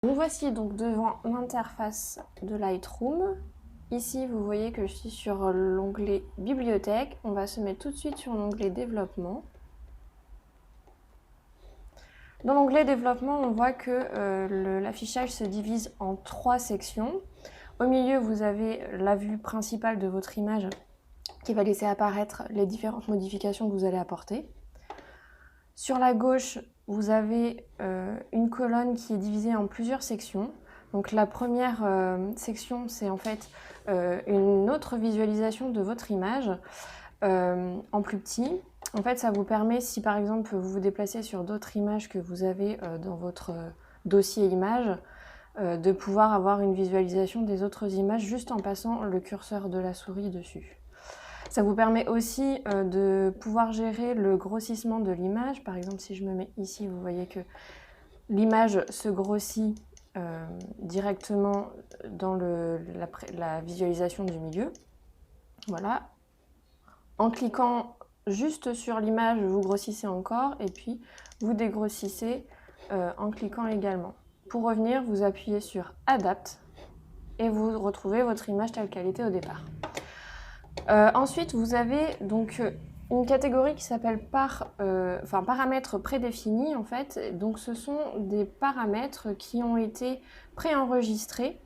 Nous voici donc devant l'interface de Lightroom. Ici, vous voyez que je suis sur l'onglet Bibliothèque. On va se mettre tout de suite sur l'onglet Développement. Dans l'onglet Développement, on voit que l'affichage se divise en 3 sections. Au milieu, vous avez la vue principale de votre image qui va laisser apparaître les différentes modifications que vous allez apporter. Sur la gauche, vous avez une colonne qui est divisée en plusieurs sections. Donc la première section, c'est en fait une autre visualisation de votre image en plus petit. En fait, ça vous permet, si par exemple vous vous déplacez sur d'autres images que vous avez dans votre dossier images, de pouvoir avoir une visualisation des autres images juste en passant le curseur de la souris dessus. Ça vous permet aussi de pouvoir gérer le grossissement de l'image. Par exemple, si je me mets ici, vous voyez que l'image se grossit directement dans la visualisation du milieu. Voilà. En cliquant juste sur l'image, vous grossissez encore et puis vous dégrossissez en cliquant également. Pour revenir, vous appuyez sur Adapt et vous retrouvez votre image telle qu'elle était au départ. Ensuite, vous avez donc une catégorie qui s'appelle paramètres prédéfinis en fait. Donc ce sont des paramètres qui ont été préenregistrés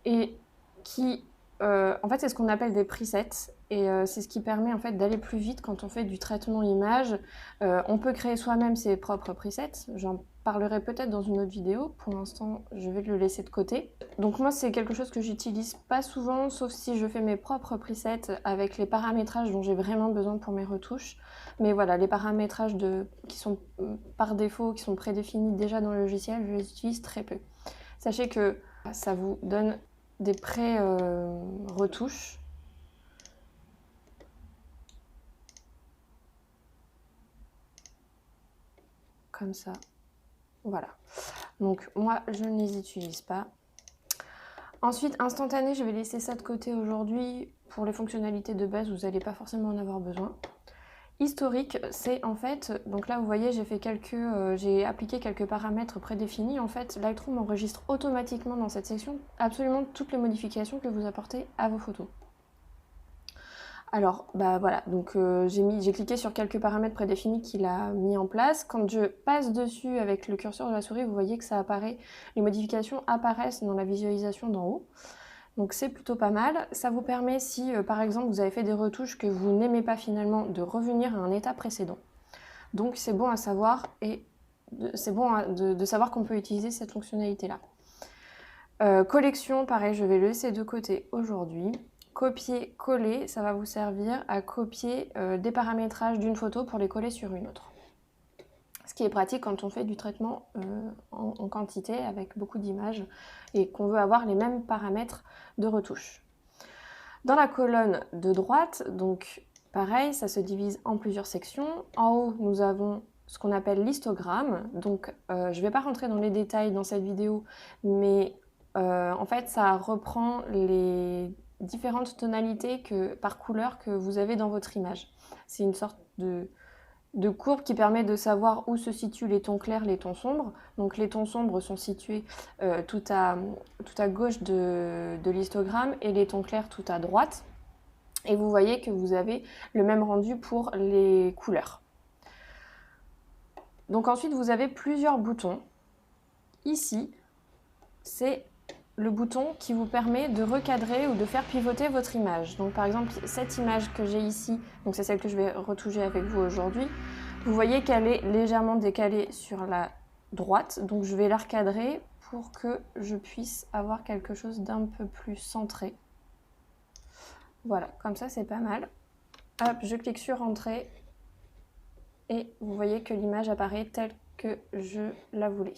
et qui en fait c'est ce qu'on appelle des presets et c'est ce qui permet en fait d'aller plus vite quand on fait du traitement image. On peut créer soi-même ses propres presets, j'en parlerai peut-être dans une autre vidéo, pour l'instant je vais le laisser de côté. Donc moi c'est quelque chose que j'utilise pas souvent, sauf si je fais mes propres presets avec les paramétrages dont j'ai vraiment besoin pour mes retouches. Mais voilà, les paramétrages qui sont par défaut, qui sont prédéfinis déjà dans le logiciel, je les utilise très peu. Sachez que ça vous donne des pré-retouches. Comme ça. Voilà. Donc moi, je ne les utilise pas. Ensuite, instantané, je vais laisser ça de côté aujourd'hui. Pour les fonctionnalités de base, vous n'allez pas forcément en avoir besoin. Historique, c'est en fait, donc là vous voyez j'ai appliqué quelques paramètres prédéfinis. En fait, Lightroom enregistre automatiquement dans cette section absolument toutes les modifications que vous apportez à vos photos. Alors, bah voilà, donc j'ai cliqué sur quelques paramètres prédéfinis qu'il a mis en place. Quand je passe dessus avec le curseur de la souris, vous voyez que ça apparaît, les modifications apparaissent dans la visualisation d'en haut. Donc c'est plutôt pas mal. Ça vous permet, si par exemple vous avez fait des retouches que vous n'aimez pas finalement, de revenir à un état précédent. Donc c'est bon à savoir et c'est bon de savoir qu'on peut utiliser cette fonctionnalité-là. Collection, pareil, je vais le laisser de côté aujourd'hui. Copier-coller, ça va vous servir à copier des paramétrages d'une photo pour les coller sur une autre. Ce qui est pratique quand on fait du traitement en quantité avec beaucoup d'images et qu'on veut avoir les mêmes paramètres de retouche. Dans la colonne de droite, donc pareil, ça se divise en plusieurs sections. En haut, nous avons ce qu'on appelle l'histogramme. Donc je ne vais pas rentrer dans les détails dans cette vidéo, mais en fait ça reprend les différentes tonalités par couleur que vous avez dans votre image. C'est une sorte de courbe qui permet de savoir où se situent les tons clairs, les tons sombres. Donc les tons sombres sont situés tout à gauche de l'histogramme et les tons clairs tout à droite. Et vous voyez que vous avez le même rendu pour les couleurs. Donc ensuite vous avez plusieurs boutons. Ici, c'est le bouton qui vous permet de recadrer ou de faire pivoter votre image. Donc par exemple, cette image que j'ai ici, donc c'est celle que je vais retoucher avec vous aujourd'hui, vous voyez qu'elle est légèrement décalée sur la droite, donc je vais la recadrer pour que je puisse avoir quelque chose d'un peu plus centré. Voilà, comme ça c'est pas mal. Hop, je clique sur Entrée et vous voyez que l'image apparaît telle que je la voulais.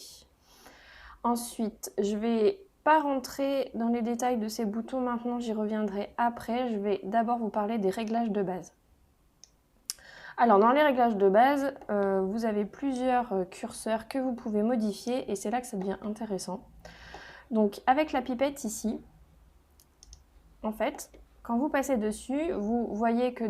Ensuite, je vais pas rentrer dans les détails de ces boutons maintenant, j'y reviendrai après. Je vais d'abord vous parler des réglages de base. Alors dans les réglages de base, vous avez plusieurs curseurs que vous pouvez modifier et c'est là que ça devient intéressant. Donc avec la pipette ici, en fait, quand vous passez dessus, vous voyez que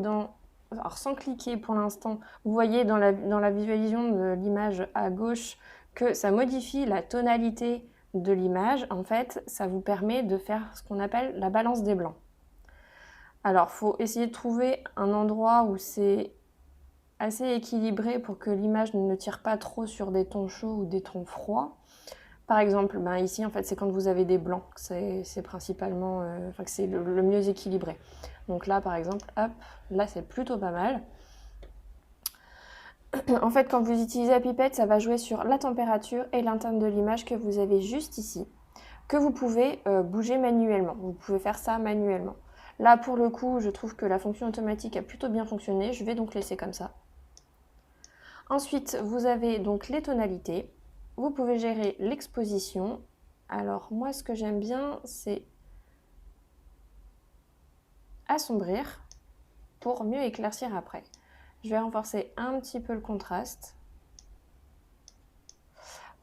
alors sans cliquer pour l'instant, vous voyez dans la visualisation de l'image à gauche que ça modifie la tonalité de l'image, en fait, ça vous permet de faire ce qu'on appelle la balance des blancs. Alors, il faut essayer de trouver un endroit où c'est assez équilibré pour que l'image ne tire pas trop sur des tons chauds ou des tons froids. Par exemple, ici, en fait, c'est quand vous avez des blancs, c'est principalement, que c'est le mieux équilibré. Donc là, par exemple, hop, là, c'est plutôt pas mal. En fait, quand vous utilisez la pipette, ça va jouer sur la température et l'interne de l'image que vous avez juste ici, que vous pouvez bouger manuellement. Vous pouvez faire ça manuellement. Là, pour le coup, je trouve que la fonction automatique a plutôt bien fonctionné. Je vais donc laisser comme ça. Ensuite, vous avez donc les tonalités. Vous pouvez gérer l'exposition. Alors, moi, ce que j'aime bien, c'est assombrir pour mieux éclaircir après. Je vais renforcer un petit peu le contraste.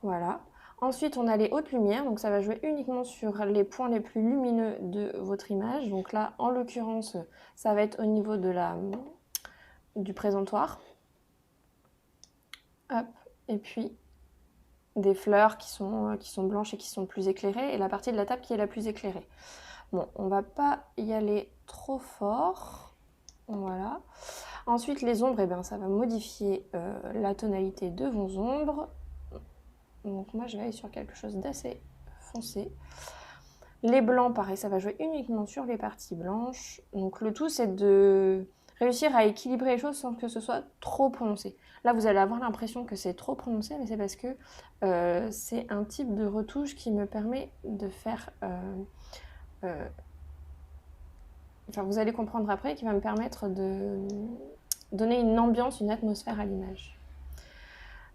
Voilà. Ensuite, on a les hautes lumières, donc ça va jouer uniquement sur les points les plus lumineux de votre image. Donc là, en l'occurrence, ça va être au niveau de du présentoir. Hop, et puis des fleurs qui sont blanches et qui sont plus éclairées, et la partie de la table qui est la plus éclairée. Bon, on va pas y aller trop fort. Voilà. Ensuite, les ombres, eh bien, ça va modifier la tonalité de vos ombres. Donc moi, je vais aller sur quelque chose d'assez foncé. Les blancs, pareil, ça va jouer uniquement sur les parties blanches. Donc le tout, c'est de réussir à équilibrer les choses sans que ce soit trop prononcé. Là, vous allez avoir l'impression que c'est trop prononcé, mais c'est parce que c'est un type de retouche qui me permet de faire... enfin, vous allez comprendre après, qui va me permettre de donner une ambiance, une atmosphère à l'image.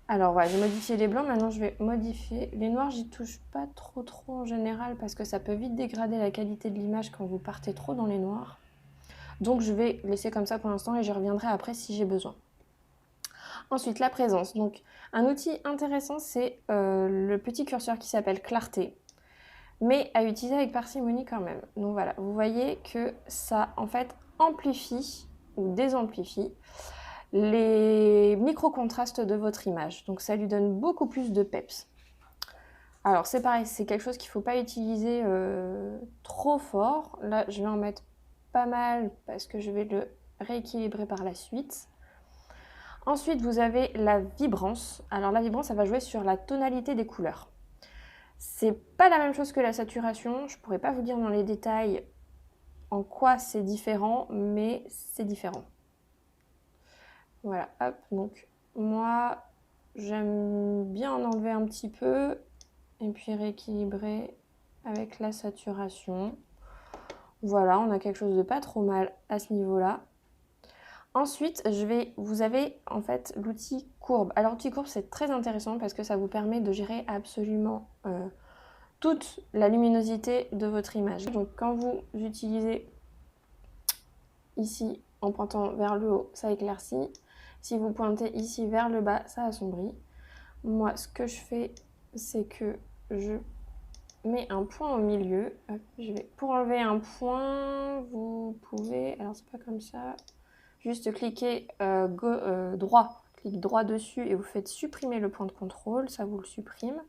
Alors voilà, j'ai modifié les blancs, maintenant je vais modifier les noirs. J'y touche pas trop en général parce que ça peut vite dégrader la qualité de l'image quand vous partez trop dans les noirs. Donc je vais laisser comme ça pour l'instant et je reviendrai après si j'ai besoin. Ensuite, la présence. Donc un outil intéressant, c'est le petit curseur qui s'appelle clarté, mais à utiliser avec parcimonie quand même. Donc voilà, vous voyez que ça en fait amplifie ou désamplifie les micro-contrastes de votre image. Donc ça lui donne beaucoup plus de peps. Alors c'est pareil, c'est quelque chose qu'il ne faut pas utiliser trop fort. Là, je vais en mettre pas mal parce que je vais le rééquilibrer par la suite. Ensuite, vous avez la vibrance. Alors la vibrance, ça va jouer sur la tonalité des couleurs. C'est pas la même chose que la saturation. Je pourrais pas vous dire dans les détails en quoi c'est différent, mais c'est différent. Voilà, hop, donc moi j'aime bien en enlever un petit peu et puis rééquilibrer avec la saturation. Voilà, on a quelque chose de pas trop mal à ce niveau-là. Ensuite, vous avez en fait l'outil courbe. Alors l'outil courbe, c'est très intéressant parce que ça vous permet de gérer absolument toute la luminosité de votre image. Donc quand vous utilisez ici en pointant vers le haut, ça éclaircit. Si vous pointez ici vers le bas, ça assombrit. Moi, ce que je fais, c'est que je mets un point au milieu. Hop, pour enlever un point, vous pouvez, alors c'est pas comme ça, juste cliquer droit, clic droit dessus et vous faites supprimer le point de contrôle, ça vous le supprime.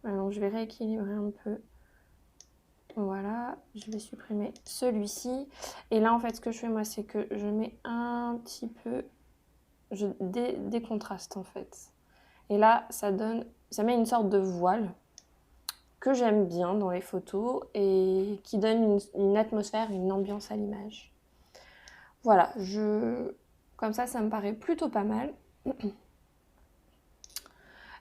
Maintenant, je vais rééquilibrer un peu. Voilà, je vais supprimer celui-ci. Et là, en fait, ce que je fais, moi, c'est que je mets un petit peu... Je décontraste, en fait. Et là, ça met une sorte de voile que j'aime bien dans les photos et qui donne une atmosphère, une ambiance à l'image. Voilà, comme ça me paraît plutôt pas mal.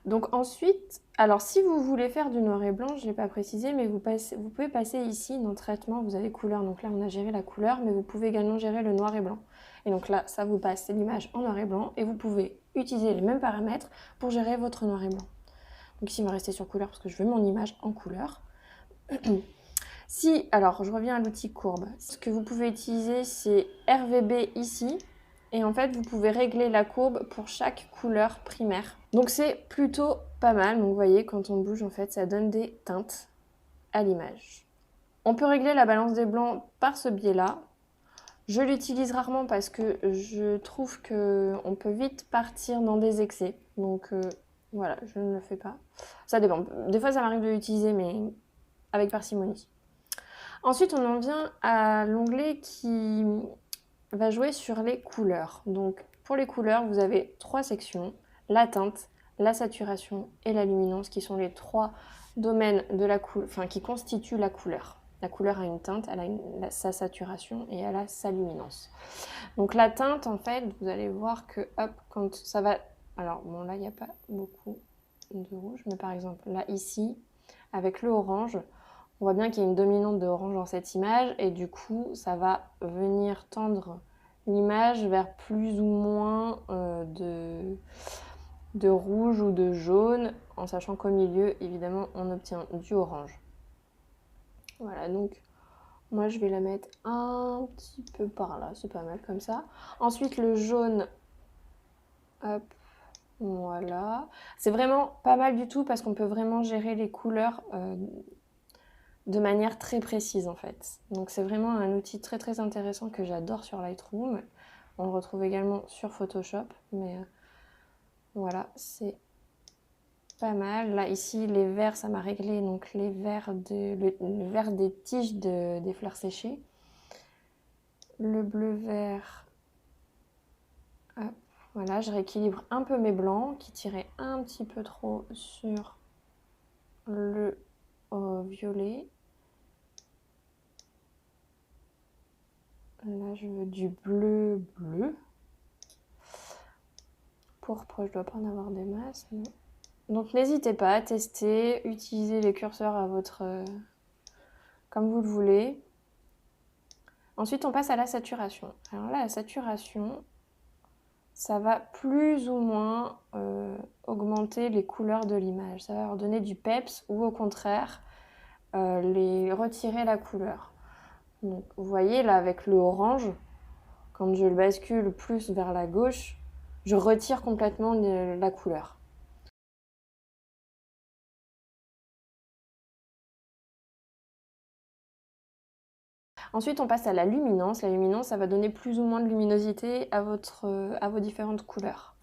Donc ensuite, alors si vous voulez faire du noir et blanc, je ne l'ai pas précisé, mais vous pouvez passer ici dans traitement, vous avez couleur, donc là on a géré la couleur, mais vous pouvez également gérer le noir et blanc. Et donc là, ça vous passe l'image en noir et blanc, et vous pouvez utiliser les mêmes paramètres pour gérer votre noir et blanc. Donc ici on va rester sur couleur parce que je veux mon image en couleur. Alors je reviens à l'outil courbe. Ce que vous pouvez utiliser, c'est RVB ici. Et en fait, vous pouvez régler la courbe pour chaque couleur primaire. Donc c'est plutôt pas mal. Donc vous voyez, quand on bouge, en fait, ça donne des teintes à l'image. On peut régler la balance des blancs par ce biais-là. Je l'utilise rarement parce que je trouve qu'on peut vite partir dans des excès. Donc voilà, je ne le fais pas. Ça dépend. Des fois, ça m'arrive de l'utiliser, mais avec parcimonie. Ensuite, on en vient à l'onglet qui va jouer sur les couleurs. Donc, pour les couleurs, vous avez 3 sections. La teinte, la saturation et la luminance, qui sont les 3 domaines de la qui constituent la couleur. La couleur a une teinte, elle a sa saturation et elle a sa luminance. Donc la teinte, en fait, vous allez voir que, hop, quand ça va... Alors, bon, là, il n'y a pas beaucoup de rouge, mais par exemple, là, ici, avec le orange, on voit bien qu'il y a une dominante de orange dans cette image, et du coup, ça va venir tendre l'image vers plus ou moins de rouge ou de jaune, en sachant qu'au milieu, évidemment, on obtient du orange. Voilà, donc moi je vais la mettre un petit peu par là, c'est pas mal comme ça. Ensuite le jaune, hop, voilà. C'est vraiment pas mal du tout parce qu'on peut vraiment gérer les couleurs de manière très précise en fait. Donc c'est vraiment un outil très très intéressant que j'adore sur Lightroom. On le retrouve également sur Photoshop, mais voilà, c'est pas mal. Là, ici, les verts, ça m'a réglé donc les verts le vert des tiges des fleurs séchées. Le bleu-vert, voilà, je rééquilibre un peu mes blancs qui tiraient un petit peu trop sur le violet. Là, je veux du bleu-bleu. Pourpre, je dois pas en avoir des masses, non. Donc n'hésitez pas à tester, utiliser les curseurs à comme vous le voulez. Ensuite, on passe à la saturation. Alors là, la saturation, ça va plus ou moins augmenter les couleurs de l'image. Ça va leur donner du peps ou au contraire, les retirer la couleur. Donc, vous voyez là avec le orange, quand je le bascule plus vers la gauche, je retire complètement la couleur. Ensuite, on passe à la luminance. La luminance, ça va donner plus ou moins de luminosité à vos différentes couleurs.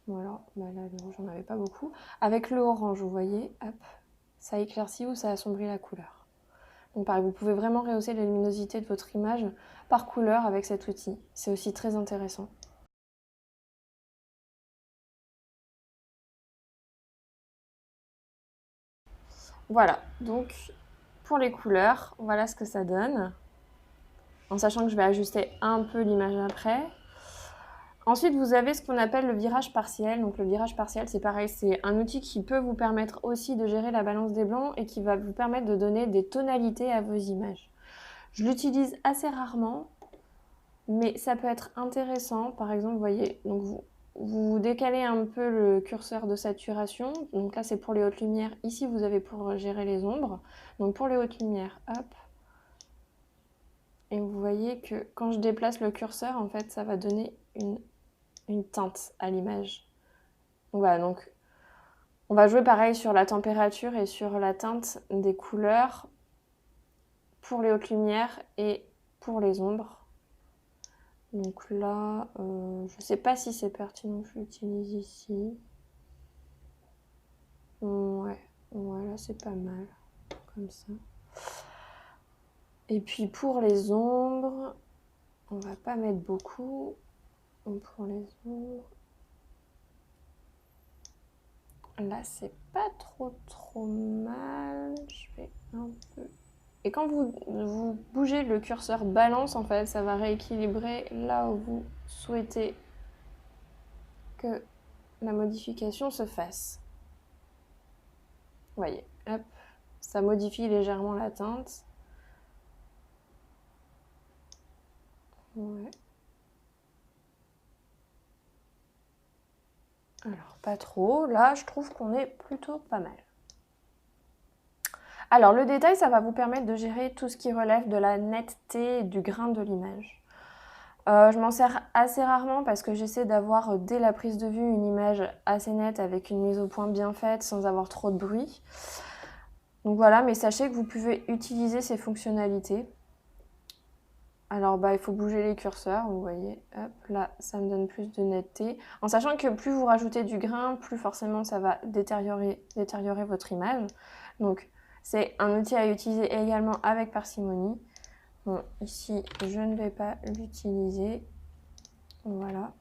Voilà, bah là, le rouge, j'en avais pas beaucoup. Avec le orange, vous voyez, hop, ça éclaircit ou ça assombrit la couleur. Donc pareil, vous pouvez vraiment rehausser la luminosité de votre image par couleur avec cet outil. C'est aussi très intéressant. Voilà, donc pour les couleurs, voilà ce que ça donne. En sachant que je vais ajuster un peu l'image après. Ensuite, vous avez ce qu'on appelle le virage partiel. Donc le virage partiel, c'est pareil, c'est un outil qui peut vous permettre aussi de gérer la balance des blancs et qui va vous permettre de donner des tonalités à vos images. Je l'utilise assez rarement, mais ça peut être intéressant. Par exemple, vous voyez, donc vous décalez un peu le curseur de saturation. Donc là, c'est pour les hautes lumières. Ici, vous avez pour gérer les ombres. Donc pour les hautes lumières, hop. Et vous voyez que quand je déplace le curseur, en fait, ça va donner une teinte à l'image. Donc voilà, donc on va jouer pareil sur la température et sur la teinte des couleurs pour les hautes lumières et pour les ombres. Donc là, je ne sais pas si c'est pertinent que je l'utilise ici. Ouais, voilà, c'est pas mal, comme ça. Et puis pour les ombres, on va pas mettre beaucoup. Pour les ombres, là c'est pas trop mal. Je vais un peu... Et quand vous bougez le curseur balance, en fait, ça va rééquilibrer là où vous souhaitez que la modification se fasse. Vous voyez, hop, ça modifie légèrement la teinte. Ouais. Alors, pas trop. Là, je trouve qu'on est plutôt pas mal. Alors, le détail, ça va vous permettre de gérer tout ce qui relève de la netteté et du grain de l'image. Je m'en sers assez rarement parce que j'essaie d'avoir, dès la prise de vue, une image assez nette avec une mise au point bien faite sans avoir trop de bruit. Donc voilà, mais sachez que vous pouvez utiliser ces fonctionnalités. Alors il faut bouger les curseurs, vous voyez, hop, là ça me donne plus de netteté. En sachant que plus vous rajoutez du grain, plus forcément ça va détériorer votre image. Donc c'est un outil à utiliser également avec parcimonie. Bon, ici je ne vais pas l'utiliser. Voilà.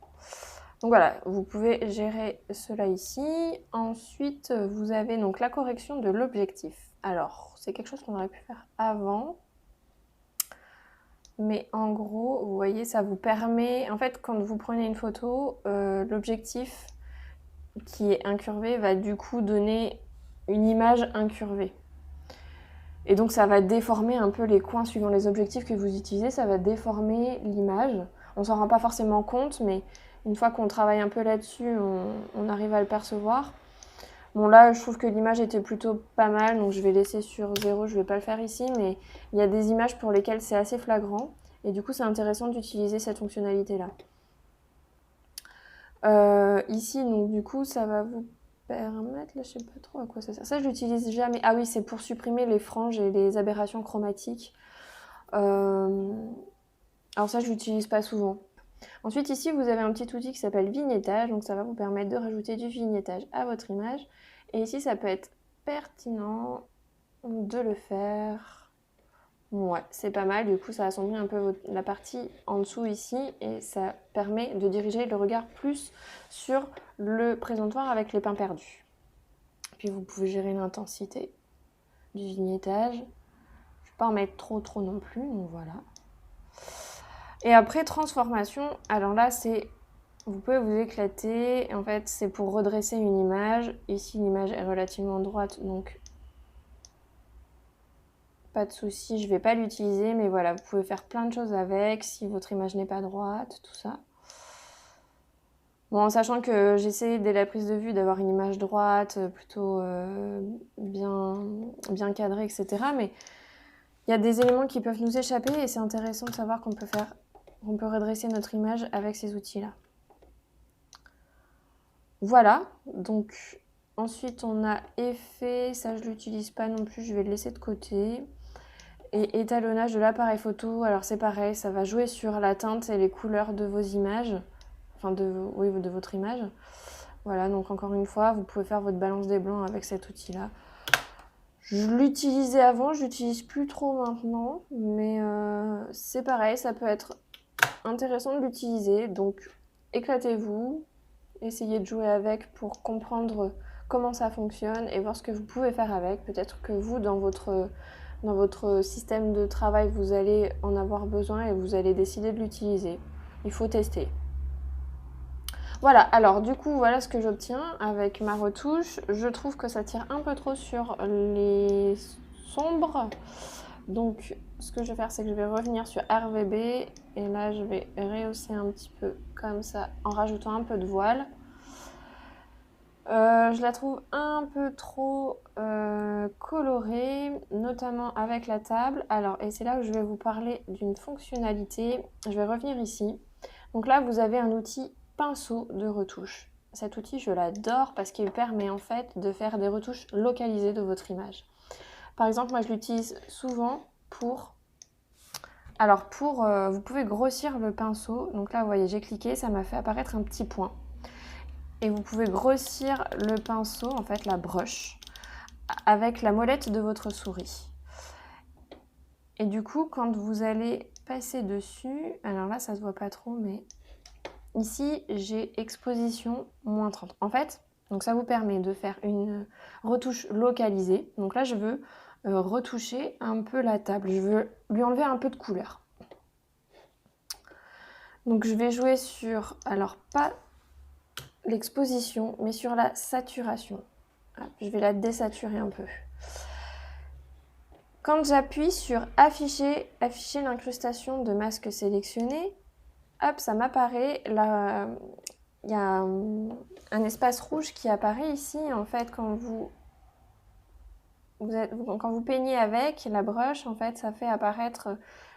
Donc voilà, vous pouvez gérer cela ici. Ensuite, vous avez donc la correction de l'objectif. Alors, c'est quelque chose qu'on aurait pu faire avant. Mais en gros, vous voyez, ça vous permet... En fait, quand vous prenez une photo, l'objectif qui est incurvé va du coup donner une image incurvée. Et donc, ça va déformer un peu les coins suivant les objectifs que vous utilisez. Ça va déformer l'image. On s'en rend pas forcément compte, mais une fois qu'on travaille un peu là-dessus, on arrive à le percevoir. Bon là, je trouve que l'image était plutôt pas mal, donc je vais laisser sur 0, je vais pas le faire ici, mais il y a des images pour lesquelles c'est assez flagrant, et du coup c'est intéressant d'utiliser cette fonctionnalité-là. Ici, donc du coup, ça va vous permettre, là je sais pas trop à quoi ça sert. Ça je l'utilise jamais. Ah oui, c'est pour supprimer les franges et les aberrations chromatiques. Alors ça je l'utilise pas souvent. Ensuite ici vous avez un petit outil qui s'appelle vignettage, donc ça va vous permettre de rajouter du vignettage à votre image. Et ici ça peut être pertinent de le faire. Ouais, c'est pas mal, du coup ça assombrit un peu la partie en dessous ici et ça permet de diriger le regard plus sur le présentoir avec les pins perdus. Puis vous pouvez gérer l'intensité du vignettage. Je ne vais pas en mettre trop non plus, donc voilà. Et après, transformation, alors là, vous pouvez vous éclater. En fait, c'est pour redresser une image. Ici, l'image est relativement droite, donc pas de souci. Je ne vais pas l'utiliser, mais voilà, vous pouvez faire plein de choses avec si votre image n'est pas droite, tout ça. Bon, en sachant que j'essaie dès la prise de vue d'avoir une image droite, plutôt bien cadrée, etc. Mais il y a des éléments qui peuvent nous échapper et c'est intéressant de savoir qu'on peut redresser notre image avec ces outils-là. Voilà, donc ensuite on a effet, ça je l'utilise pas non plus, je vais le laisser de côté. Et étalonnage de l'appareil photo, alors c'est pareil, ça va jouer sur la teinte et les couleurs de vos images, enfin de votre image. Voilà, donc encore une fois, vous pouvez faire votre balance des blancs avec cet outil-là. Je l'utilisais avant, je l'utilise plus trop maintenant, mais c'est pareil, ça peut être intéressant de l'utiliser, donc éclatez-vous. Essayez de jouer avec pour comprendre comment ça fonctionne et voir ce que vous pouvez faire avec. Peut-être que vous, dans votre système de travail, vous allez en avoir besoin et vous allez décider de l'utiliser. Il faut tester. Voilà, alors du coup, voilà ce que j'obtiens avec ma retouche. Je trouve que ça tire un peu trop sur les sombres. Donc, ce que je vais faire, c'est que je vais revenir sur RVB. Et là, je vais rehausser un petit peu comme ça, en rajoutant un peu de voile. Je la trouve un peu trop colorée, notamment avec la table. Alors, et c'est là où je vais vous parler d'une fonctionnalité. Je vais revenir ici. Donc là, vous avez un outil pinceau de retouche. Cet outil, je l'adore parce qu'il permet en fait de faire des retouches localisées de votre image. Par exemple, moi je l'utilise souvent pour... Alors vous pouvez grossir le pinceau. Donc là, vous voyez, j'ai cliqué, ça m'a fait apparaître un petit point. Et vous pouvez grossir le pinceau, en fait la broche, avec la molette de votre souris. Et du coup, quand vous allez passer dessus, alors là ça se voit pas trop, mais ici j'ai exposition moins 30. En fait, donc ça vous permet de faire une retouche localisée. Donc là je veux retoucher un peu la table, je veux lui enlever un peu de couleur. Donc je vais jouer sur, alors pas l'exposition, mais sur la saturation. Je vais la désaturer un peu. Quand j'appuie sur afficher l'incrustation de masque sélectionné, hop, ça m'apparaît là. Il y a un espace rouge qui apparaît ici. En fait, quand vous peignez avec la broche, en fait, ça fait apparaître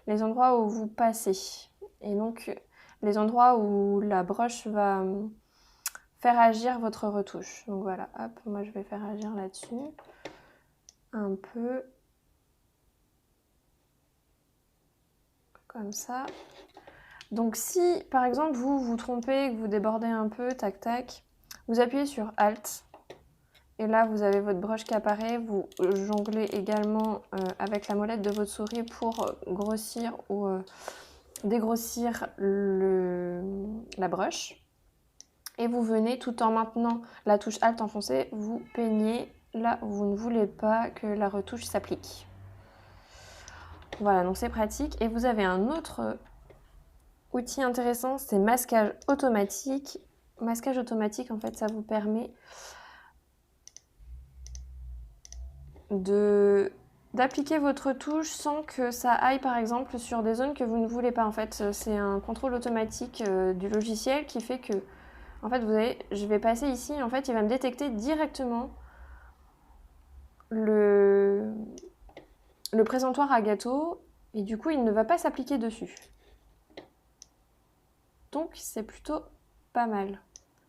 les endroits où vous passez. Et donc, les endroits où la broche va faire agir votre retouche. Donc voilà, hop, moi je vais faire agir là-dessus un peu comme ça. Donc si par exemple vous vous trompez, que vous débordez un peu, tac tac, vous appuyez sur Alt. Et là vous avez votre brush qui apparaît, vous jonglez également avec la molette de votre souris pour grossir ou dégrossir la brush. Et vous venez, tout en maintenant la touche Alt enfoncée, vous peignez là où vous ne voulez pas que la retouche s'applique. Voilà, donc c'est pratique. Et vous avez un autre outil intéressant, c'est masquage automatique. Masquage automatique, en fait, ça vous permet d'appliquer votre touche sans que ça aille, par exemple, sur des zones que vous ne voulez pas. En fait, c'est un contrôle automatique du logiciel qui fait que, en fait, vous voyez, je vais passer ici, en fait, il va me détecter directement le présentoir à gâteau et du coup, il ne va pas s'appliquer dessus. Donc, c'est plutôt pas mal.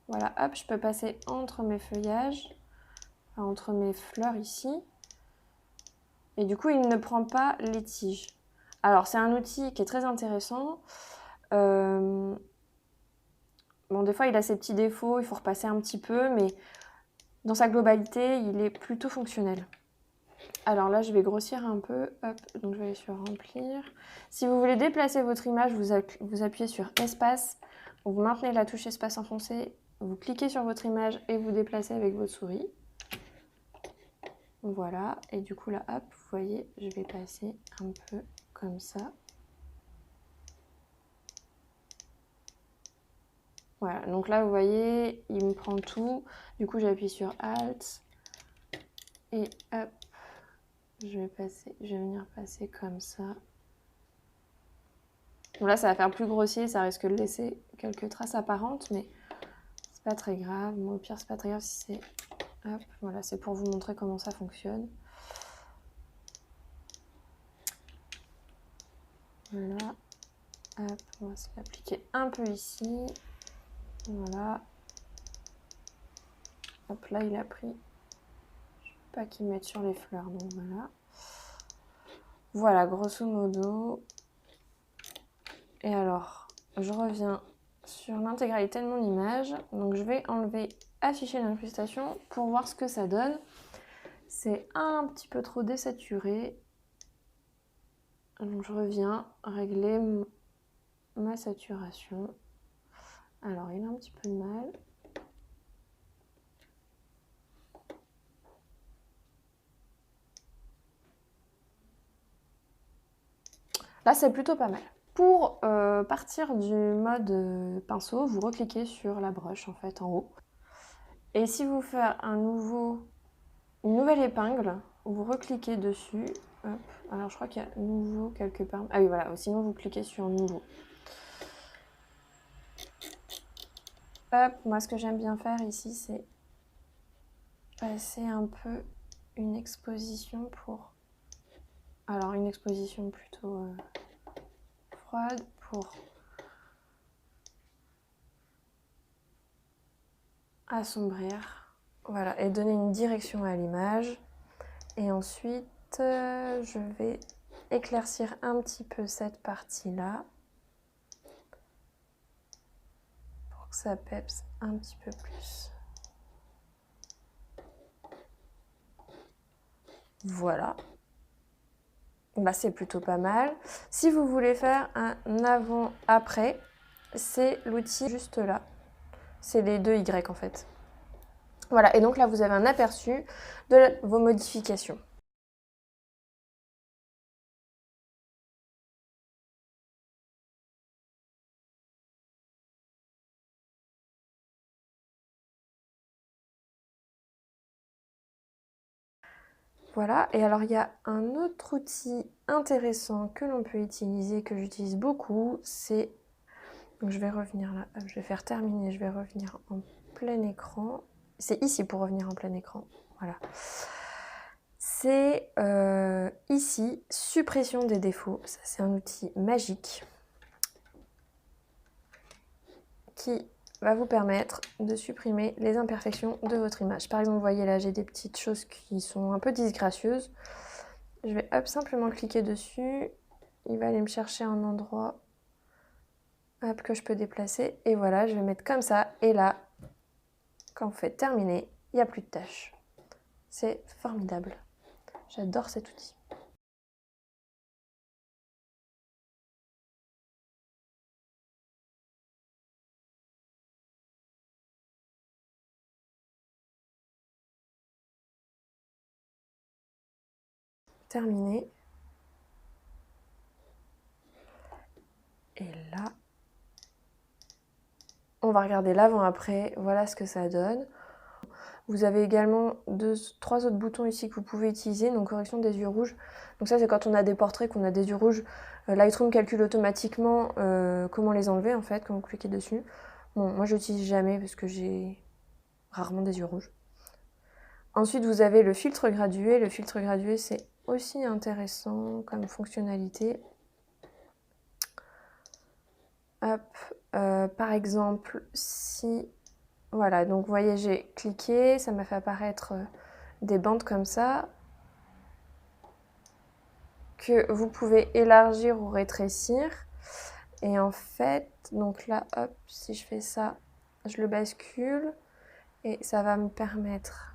Voilà, hop, je peux passer entre mes feuillages, enfin, entre mes fleurs ici. Et du coup, il ne prend pas les tiges. Alors, c'est un outil qui est très intéressant. Bon, des fois, il a ses petits défauts, il faut repasser un petit peu, mais dans sa globalité, il est plutôt fonctionnel. Alors là, je vais grossir un peu. Hop, donc je vais aller sur remplir. Si vous voulez déplacer votre image, vous appuyez sur espace. Vous maintenez la touche espace enfoncée. Vous cliquez sur votre image et vous déplacez avec votre souris. Voilà. Et du coup, là, hop, vous voyez, je vais passer un peu comme ça. Voilà. Donc là, vous voyez, il me prend tout. Du coup, j'appuie sur Alt. Et hop. Je vais venir passer comme ça. Bon là, ça va faire plus grossier, ça risque de laisser quelques traces apparentes, mais c'est pas très grave. Moi, au pire, c'est pas très grave si c'est... Hop, voilà, c'est pour vous montrer comment ça fonctionne. Voilà. Hop, on va se l'appliquer un peu ici. Voilà. Hop, là, il a pris... Je veux pas qu'il mette sur les fleurs, donc voilà. Voilà, grosso modo. Et alors, je reviens sur l'intégralité de mon image. Donc, je vais enlever afficher l'incrustation pour voir ce que ça donne. C'est un petit peu trop désaturé. Donc, je reviens régler ma saturation. Alors, il a un petit peu de mal. Là, c'est plutôt pas mal. Pour partir du mode pinceau, vous recliquez sur la brush en fait en haut. Et si vous faites une nouvelle épingle, vous recliquez dessus. Hop. Alors je crois qu'il y a nouveau quelque part. Ah oui voilà, sinon vous cliquez sur nouveau. Hop, moi ce que j'aime bien faire ici, c'est passer un peu une exposition pour... Alors une exposition plutôt froide pour assombrir. Voilà, et donner une direction à l'image. Et ensuite, je vais éclaircir un petit peu cette partie-là. Pour que ça pepse un petit peu plus. Voilà. Bah, c'est plutôt pas mal. Si vous voulez faire un avant-après, c'est l'outil juste là. C'est les deux Y en fait. Voilà, et donc là vous avez un aperçu de vos modifications. Voilà, et alors il y a un autre outil intéressant que l'on peut utiliser, que j'utilise beaucoup, c'est... Donc je vais revenir là, je vais faire terminer, je vais revenir en plein écran. C'est ici pour revenir en plein écran, voilà. C'est ici, suppression des défauts. Ça, c'est un outil magique qui va vous permettre de supprimer les imperfections de votre image. Par exemple, vous voyez là, j'ai des petites choses qui sont un peu disgracieuses. Je vais hop, simplement cliquer dessus il va aller me chercher un endroit hop, que je peux déplacer. Et voilà, je vais mettre comme ça. Et là, quand vous faites terminer, il n'y a plus de tâches. C'est formidable. J'adore cet outil. Terminé. Et là, on va regarder l'avant-après. Voilà ce que ça donne. Vous avez également 3 autres boutons ici que vous pouvez utiliser. Donc correction des yeux rouges. Donc ça c'est quand on a des portraits, qu'on a des yeux rouges. Lightroom calcule automatiquement comment les enlever en fait quand vous cliquez dessus. Bon, moi je l'utilise jamais parce que j'ai rarement des yeux rouges. Ensuite vous avez le filtre gradué. Le filtre gradué c'est aussi intéressant comme fonctionnalité. Hop, par exemple, si... Voilà, donc vous voyez, j'ai cliqué, ça m'a fait apparaître des bandes comme ça, que vous pouvez élargir ou rétrécir. Et en fait, donc là, hop, si je fais ça, je le bascule, et ça va me permettre...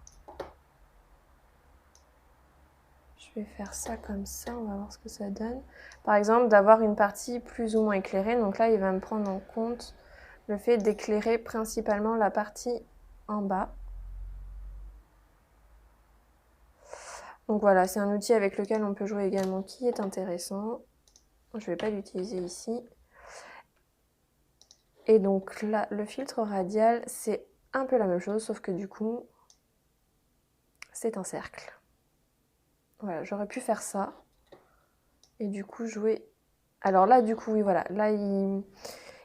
Je vais faire ça comme ça, on va voir ce que ça donne. Par exemple, d'avoir une partie plus ou moins éclairée. Donc là, il va me prendre en compte le fait d'éclairer principalement la partie en bas. Donc voilà, c'est un outil avec lequel on peut jouer également qui est intéressant. Je ne vais pas l'utiliser ici. Et donc là, le filtre radial, c'est un peu la même chose, sauf que du coup, c'est un cercle. Voilà, j'aurais pu faire ça. Et du coup, jouer... Alors là, du coup, oui, voilà. Là, il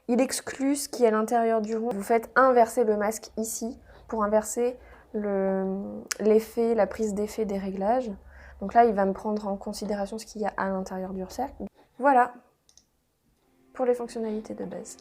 exclut ce qui est à l'intérieur du rond. Vous faites inverser le masque ici pour inverser l'effet, la prise d'effet des réglages. Donc là, il va me prendre en considération ce qu'il y a à l'intérieur du cercle. Voilà pour les fonctionnalités de base.